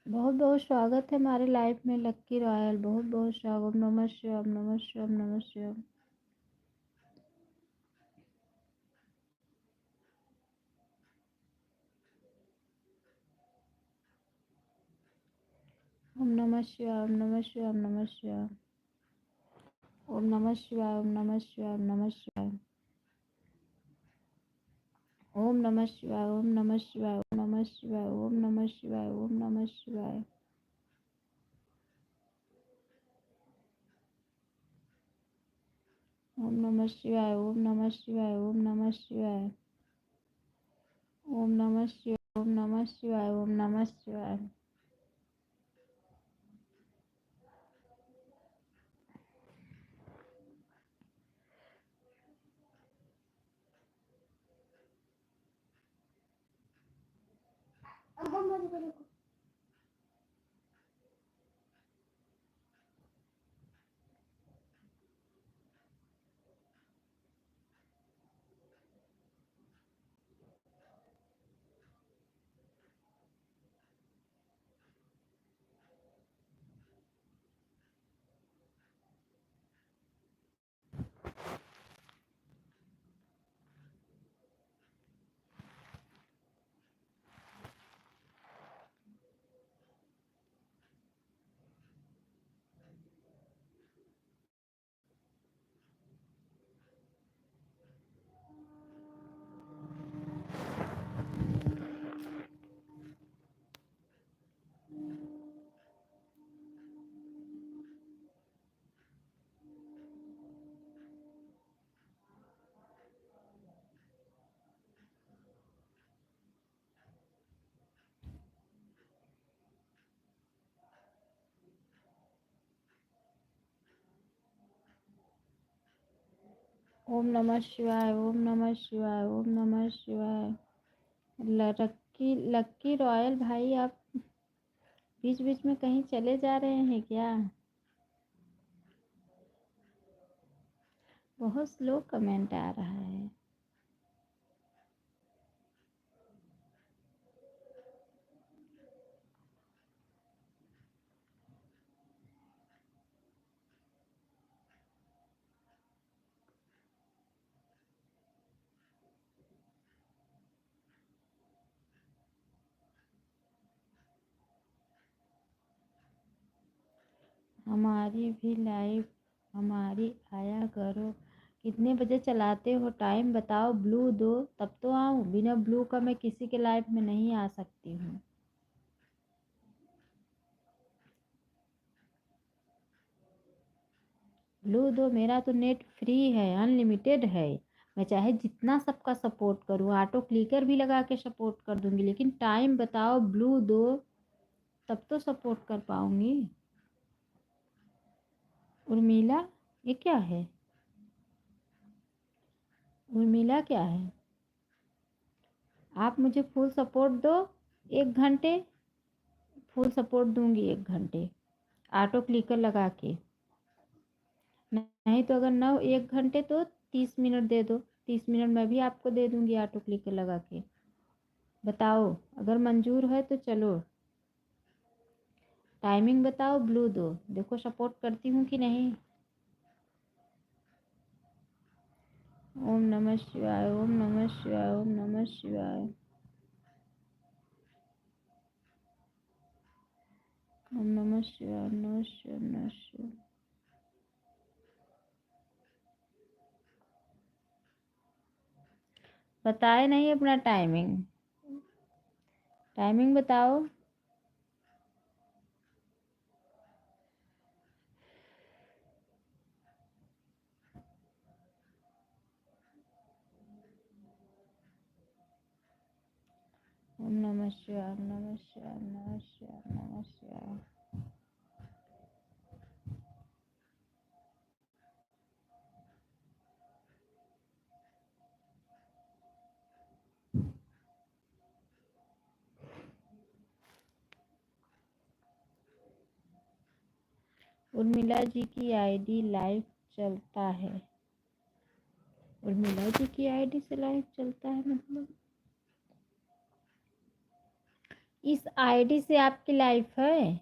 बहुत बहुत स्वागत है हमारे लाइफ में लक्की रॉयल। बहुत बहुत स्वागत। नमः शिवाय, नमः शिवाय, नमः शिवाय। ओम नमः शिवाय, ओम नमः शिवाय, ओम नमः शिवाय। ओम नमः शिवाय, ओम नमः शिवाय, ओम नमः शिवाय। ओम नमः शिवाय, ओम नमः शिवाय, ओम नमः शिवाय, ओम नमः शिवाय, ओम नमः शिवाय। ओम नमः शिवाय, ओम नमः शिवाय, ओम नमः शिवाय। ओम नमः शिवाय, ओम नमः शिवाय, ओम नमः शिवाय। ओम नमः शिवाय, ओम नमः शिवाय, ओम नमः शिवाय। लक्की लक्की रॉयल भाई, आप बीच बीच में कहीं चले जा रहे हैं क्या? बहुत स्लो कमेंट आ रहा है। हमारी भी लाइफ हमारी आया करो। कितने बजे चलाते हो? टाइम बताओ। ब्लू दो तब तो आऊँ। बिना ब्लू का मैं किसी के लाइफ में नहीं आ सकती हूँ। ब्लू दो। मेरा तो नेट फ्री है, अनलिमिटेड है। मैं चाहे जितना सबका सपोर्ट करूँ, ऑटो क्लिकर भी लगा के सपोर्ट कर दूंगी, लेकिन टाइम बताओ। ब्लू दो तब तो सपोर्ट कर पाऊंगी। उर्मिला, ये क्या है? उर्मिला क्या है? आप मुझे फुल सपोर्ट दो 1 घंटे। फुल सपोर्ट दूंगी 1 घंटे ऑटो क्लिकर लगा के। नहीं तो अगर ना 1 घंटे तो 30 मिनट दे दो। 30 मिनट मैं भी आपको दे दूंगी ऑटो क्लिकर लगा के। बताओ, अगर मंजूर है तो चलो। टाइमिंग बताओ। ब्लू दो। देखो सपोर्ट करती हूँ कि नहीं। ओम नमः शिवाय, ओम नमः शिवाय, ओम नमः शिवाय। ओम नमः शिवाय, नमः शिवाय, नमः शिवाय। बताए नहीं अपना टाइमिंग। टाइमिंग बताओ। ओम नमः शिवाय, नमः शिवाय, नमः शिवाय, नमः शिवाय। उर्मिला जी की आईडी लाइव चलता है। उर्मिला जी की आईडी से लाइव चलता है मतलब? इस आईडी से आपकी लाइफ है?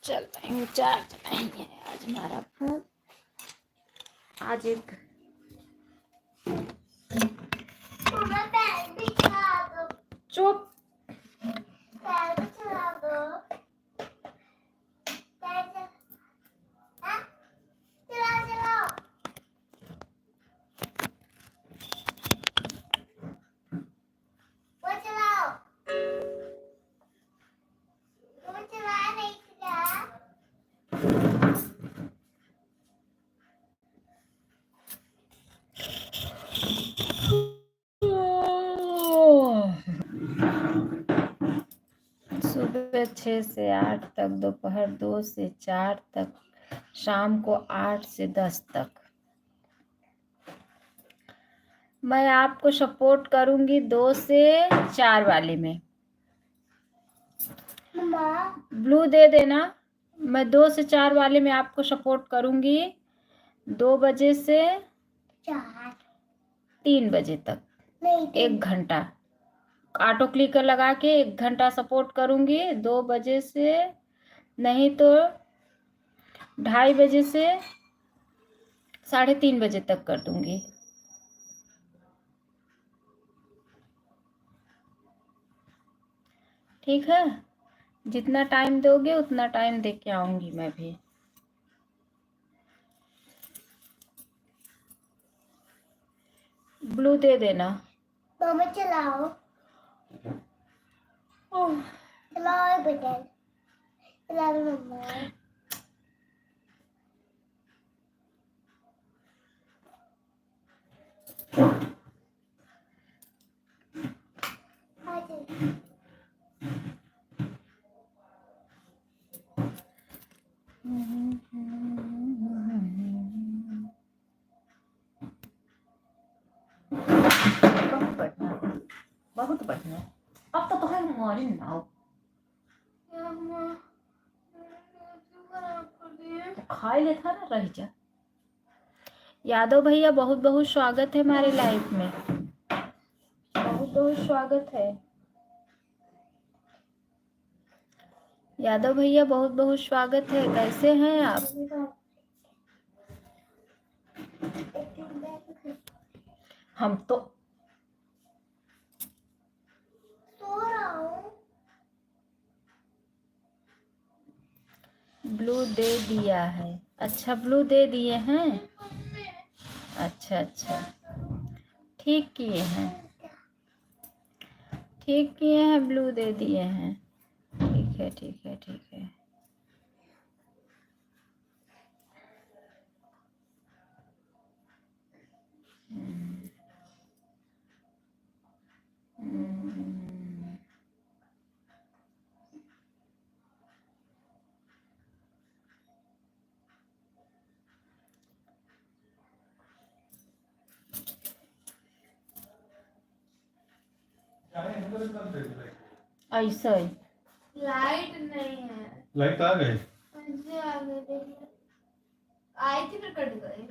चल रही हूँ, चार्ज नहीं है आज हमारा फोन। आज एक चुप सुबह 6 से 8 तक, दोपहर 2 से 4 तक, शाम को 8 से 10 तक मैं आपको सपोर्ट करूंगी 2 से 4 वाले में। ब्लू दे देना। मैं 2 से 4 वाले में आपको सपोर्ट करूंगी 2 बजे से 3 बजे तक, 1 घंटा ऑटो क्लिकर लगा के 1 घंटा सपोर्ट करूंगी। 2 बजे से नहीं तो 2:30 बजे से 3:30 बजे तक कर दूंगी। ठीक है, जितना टाइम दोगे उतना टाइम दे के आऊंगी मैं भी। ब्लू दे देना। मम्मा चलाओ, चलाओ बेटा, चला लो मम्मा। बहुत बढ़िया। अब तो है हमारी नाव खाई लेता ना, रह जा। यादव भैया बहुत बहुत स्वागत है हमारे लाइफ में, बहुत बहुत स्वागत है। यादव भैया बहुत बहुत स्वागत है। कैसे हैं आप? हम तो सो रहा हूँ। ब्लू दे दिया है। अच्छा, ब्लू दे दिए हैं। अच्छा अच्छा, ठीक किए हैं, ठीक किए हैं, ब्लू दे दिए हैं। ठीक है ठीक है ठीक है। ऐसा ही लाइट नहीं है। लाइट आ गई? आई थी फिर कट गई।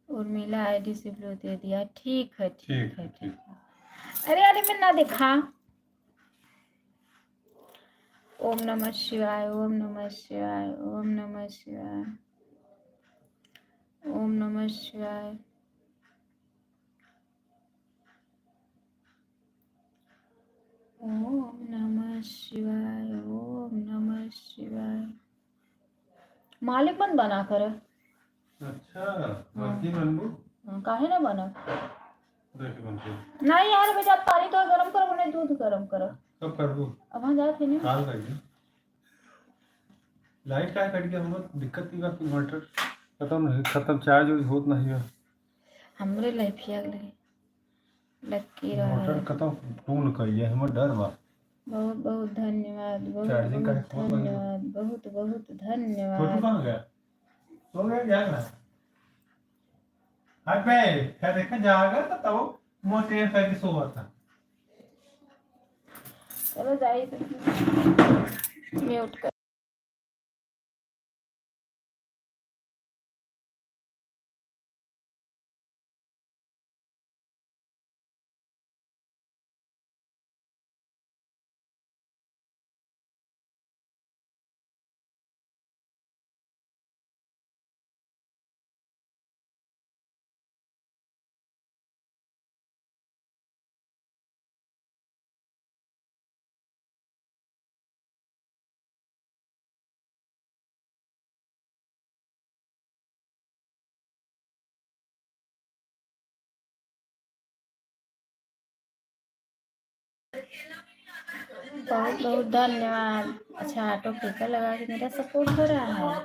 उर्मिला आईडी से ब्लू दे दिया। ठीक है ठीक है ठीक ठीक है। अरे अरे मैं ना देखा। ओम नमः शिवाय, ओम नमः शिवाय, ओम नमः शिवाय, ओम नमः शिवाय। ओम नमः शिवाय, ओम नमः शिवाय। मालिक बन बना कर। अच्छा, बाकी बनबू काहे ना बना? देख बनबू नहीं यार बेटा, पानी तो गरम करो, नहीं दूध गरम करो। कब करबू? अब वहाँ जाते नहीं। काल कर दी। लाइट का कट गया, हम दिक्कत की बात। इन्वर्टर खत्म नहीं, खत्म, चार्ज होत नहीं है। हमरे लाइफिया लकी रहा मोटर है। खत्म फोन करिए, हमर डर बा। बहुत बहुत धन्यवाद, बहुत चार्जिंग बहुत का फोन धन्यवाद, बहुत बहुत छोटू धन्यवाद। कहाँ गया? सो गया क्या ना? हाय पे क्या देखा जाएगा तो तब मोटे करके सोवा था। चलो जाइए, म्यूट कर। बहुत बहुत धन्यवाद। अच्छा, ऑटो क्लिकर लगा के मेरा सपोर्ट हो रहा है।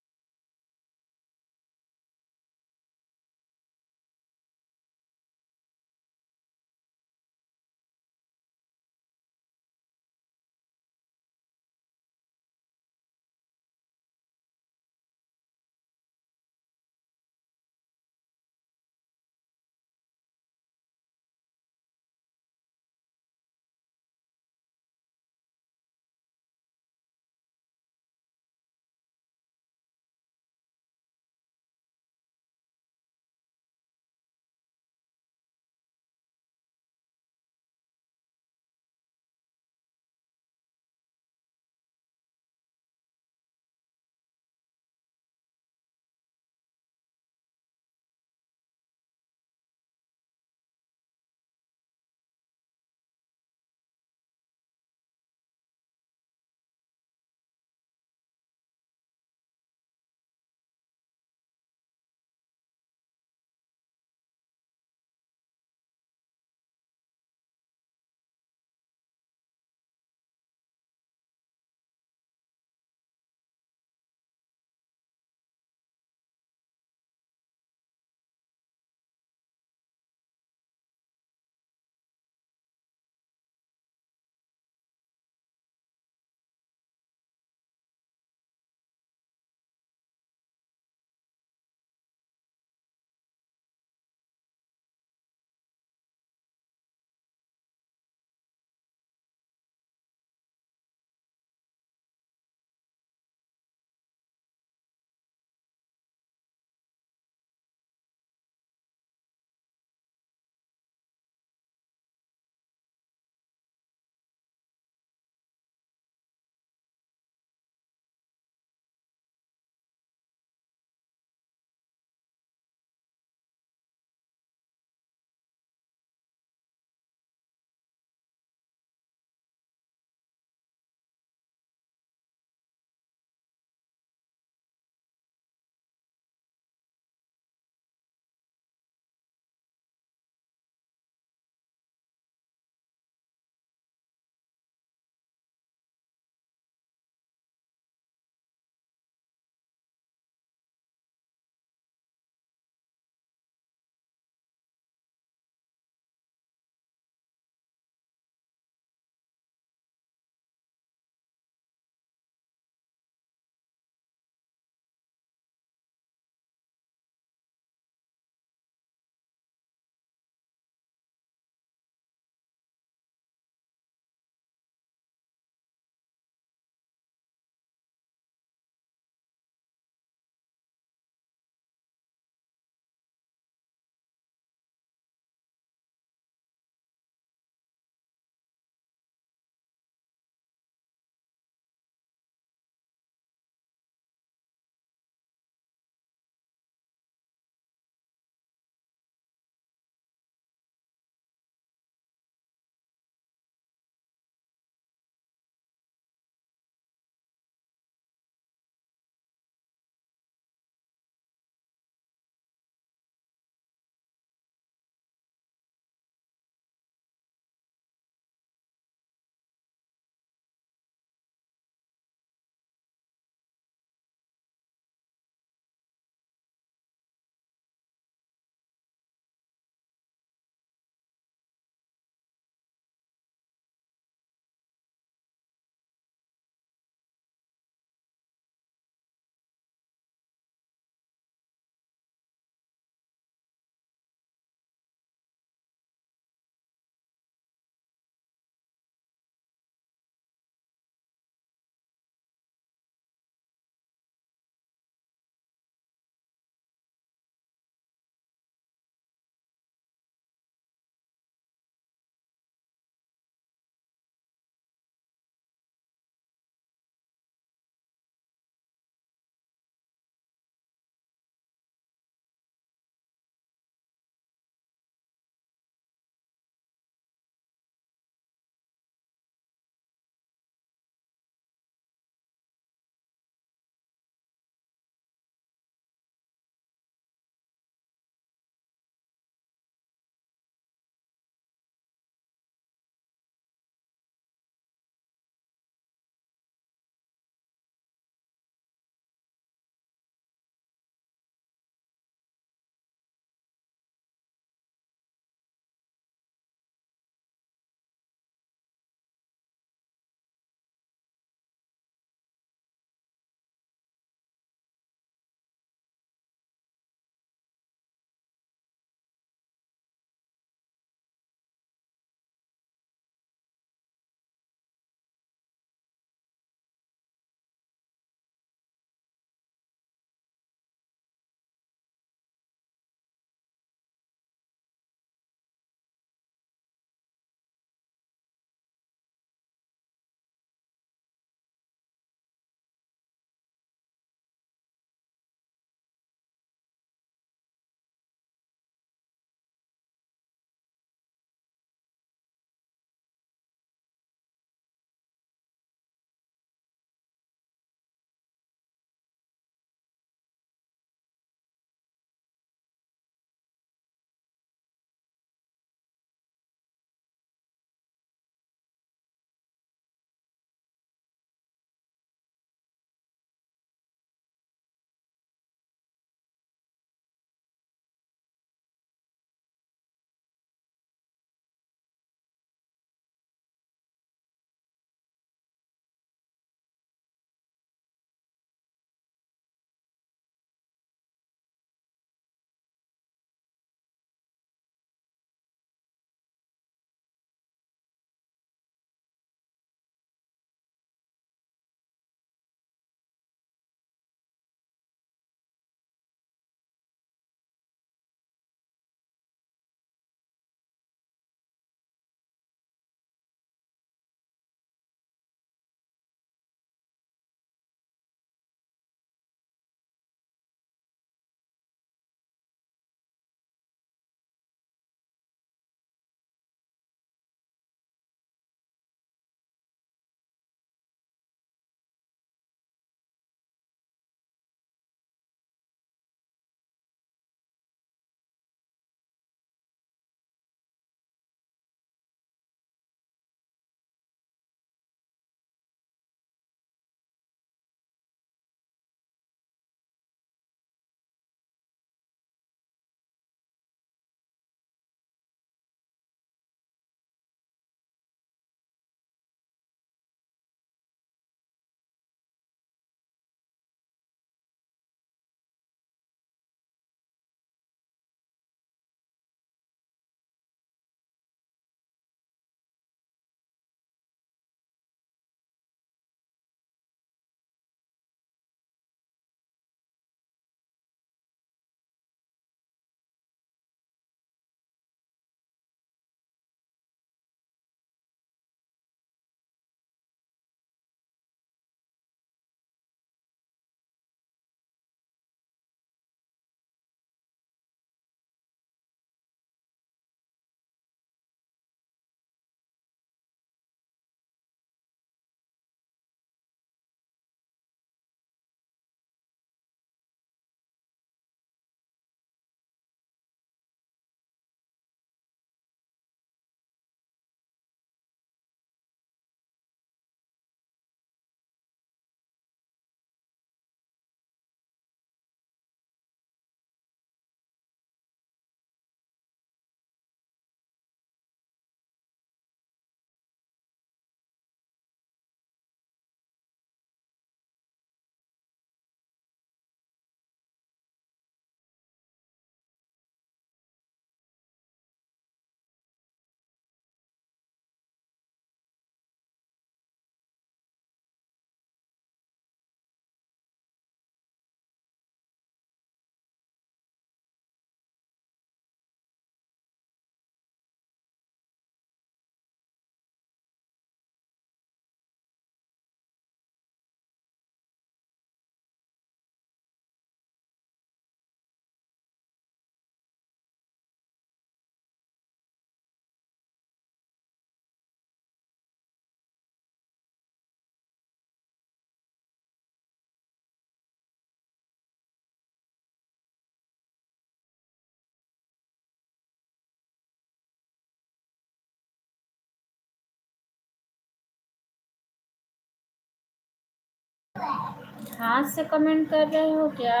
हाथ से कमेंट कर रहे हो क्या?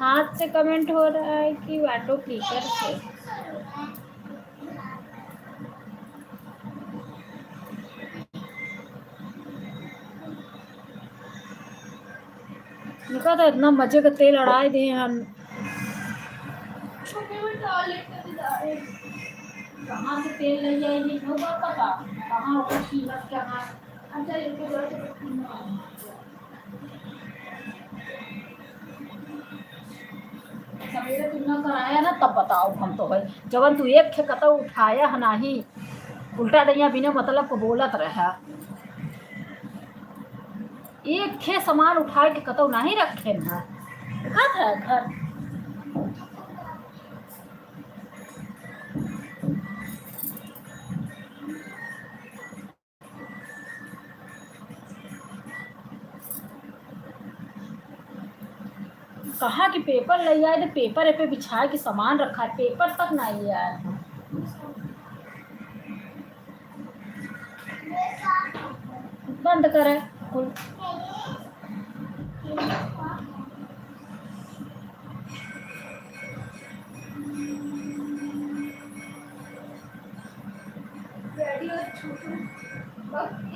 हाथ से कमेंट हो रहा है कि ऑटो क्लिकर से? निका तो इतना मजे का तेल अड़ाए दे हम। कहाँ से तेल ले जाएगी नो बात पता कहाँ होगा कीमत क्या हाँ। अच्छा इनको सवेरे तुमने कराया ना तब बताओ हम तो भाई जब तू एक खे कतौ उठाया है नाही उल्टा दैया बिना मतलब को बोलत रहा एक खे सामान उठा के कतौ नहीं रखे ना देखा था घर कहा कि पेपर ले आए तो पेपर पे बिछा के सामान रखा है पेपर तक नहीं आया था बंद करे कुल डैडी और छोटू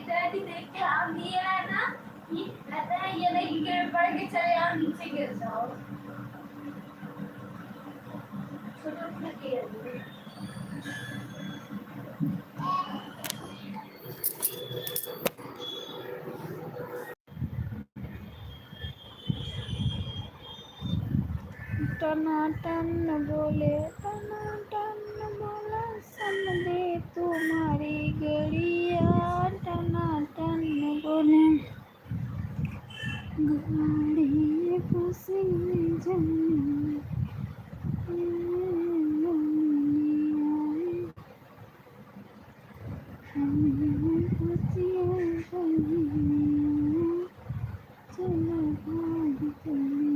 डैडी देख के आम दिए है ना कि कहते हैं ये नहीं गिर पड़ के चले आओ नीचे गिर जाओ छोटू ने किया टनाटन बोले समझे तुम्हारी गड़िया टनाटन बोले गाड़ी खुशी जाने हमें खुशियाँ चलो भाग चले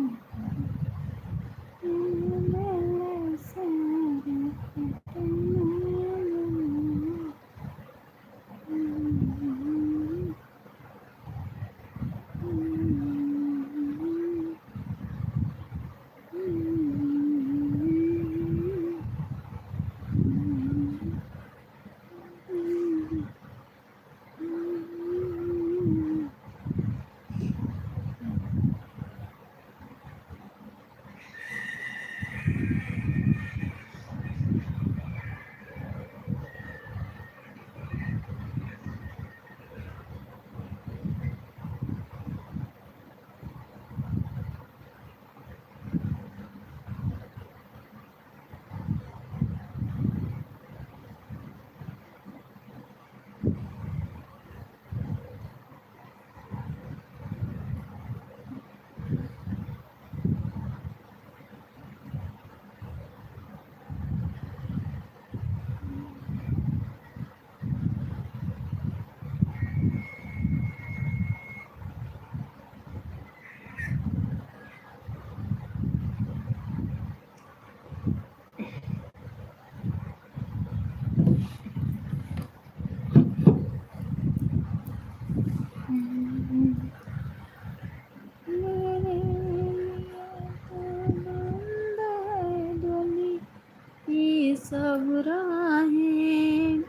सब राहें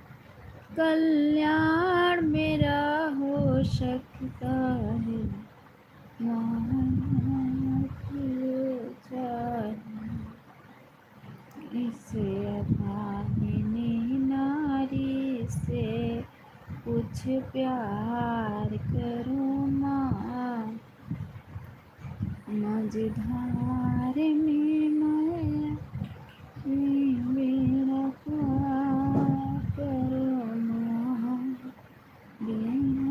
कल्याण मेरा हो सकता है इसे अभागिनी नारी से कुछ प्यार करो माँ मझधार में मैं मेरा प्यार करो माँ मेरा